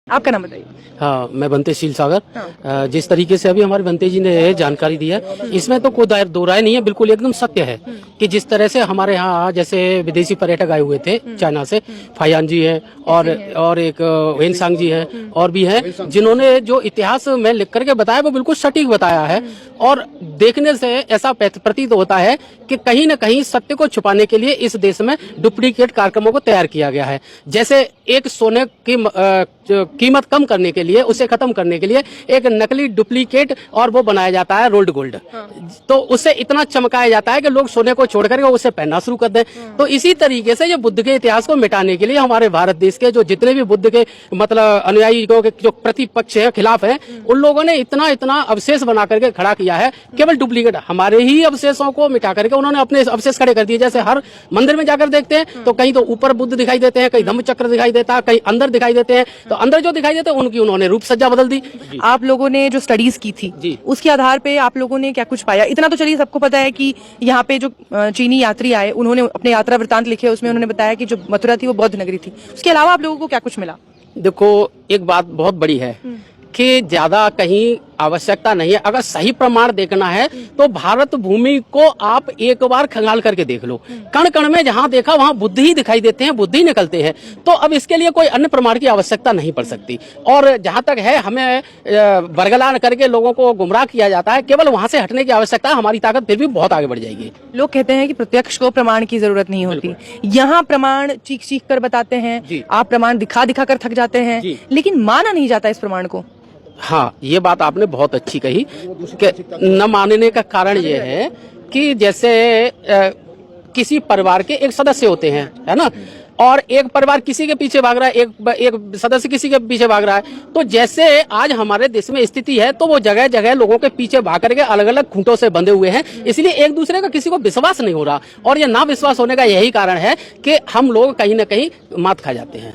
आपका नाम बताइए। हाँ, मैं बंते शील सागर। हाँ। जिस तरीके से अभी हमारे बंते जी ने जानकारी दी है, इसमें तो कोई दो राय नहीं है, बिल्कुल एकदम सत्य है कि जिस तरह से हमारे यहाँ जैसे विदेशी पर्यटक आए हुए थे चाइना से, फायान जी हैं और एक वेनसांग जी हैं और भी हैं, जिन्होंने जो इतिहास में लिख करके बताया वो बिल्कुल सटीक बताया है। और देखने से ऐसा प्रतीत होता है कि कहीं न कहीं सत्य को छुपाने के लिए इस देश में डुप्लीकेट कार्यक्रमों को तैयार किया गया है। जैसे एक सोने की कीमत कम करने के लिए, उसे खत्म करने के लिए एक नकली डुप्लीकेट और वो बनाया जाता है रोल्ड गोल्ड। तो उससे इतना चमकाया जाता है कि लोग सोने को छोड़ करके उसे पहनना शुरू कर दें। तो इसी तरीके से ये बुद्ध के इतिहास को मिटाने के लिए हमारे भारत देश के जो जितने भी बुद्ध के मतलब अनुयायियों के जो प्रतिपक्ष है, खिलाफ है, उन लोगों ने इतना अवशेष बना करके खड़ा किया है, केवल डुप्लीकेट हमारे ही अवशेषों को मिटा करके उन्होंने अपने अवशेष खड़े कर दिए। जैसे हर मंदिर में जाकर देखते हैं तो कहीं तो ऊपर बुद्ध दिखाई देते हैं, कहीं धम्म चक्र दिखाई देता है, कहीं अंदर दिखाई देते हैं। तो अंदर जो दिखाई देते हैं उनकी उन्होंने रूप सज्जा बदल दी। आप लोगों ने जो स्टडीज की थी जी। उसके आधार पे आप लोगों ने क्या कुछ पाया? इतना तो चलिए सबको पता है कि यहाँ पे जो चीनी यात्री आए उन्होंने अपने यात्रा वृत्तांत लिखे, उसमें उन्होंने बताया कि जो मथुरा थी वो बौद्ध नगरी थी। उसके अलावा आप लोगों को क्या कुछ मिला? देखो, एक बात बहुत बड़ी है कि ज्यादा कहीं आवश्यकता नहीं है। अगर सही प्रमाण देखना है तो भारत भूमि को आप एक बार खंगाल करके देख लो, कण कण में जहां देखा वहां बुद्ध ही दिखाई देते हैं, बुद्ध ही निकलते हैं। तो अब इसके लिए कोई अन्य प्रमाण की आवश्यकता नहीं पड़ सकती। और जहां तक है हमें बरगलान करके लोगों को गुमराह किया जाता है, केवल वहां से हटने की आवश्यकता है। हमारी ताकत फिर भी बहुत आगे बढ़ जाएगी। लोग कहते हैं कि प्रत्यक्ष को प्रमाण की जरूरत नहीं होती, यहाँ प्रमाण चीख चीख कर बताते हैं, आप प्रमाण दिखा दिखा कर थक जाते हैं, लेकिन माना नहीं जाता इस प्रमाण को। हाँ, ये बात आपने बहुत अच्छी कही कि न मानने का कारण ये है कि जैसे किसी परिवार के एक सदस्य होते हैं, है ना, और एक परिवार किसी के पीछे भाग रहा है, एक सदस्य किसी के पीछे भाग रहा है। तो जैसे आज हमारे देश में स्थिति है तो वो जगह जगह लोगों के पीछे भाग करके अलग अलग खूंटों से बंधे हुए हैं, इसलिए एक दूसरे का किसी को विश्वास नहीं हो रहा। और ये ना विश्वास होने का यही कारण है कि हम लोग कहीं ना कहीं मात खा जाते हैं।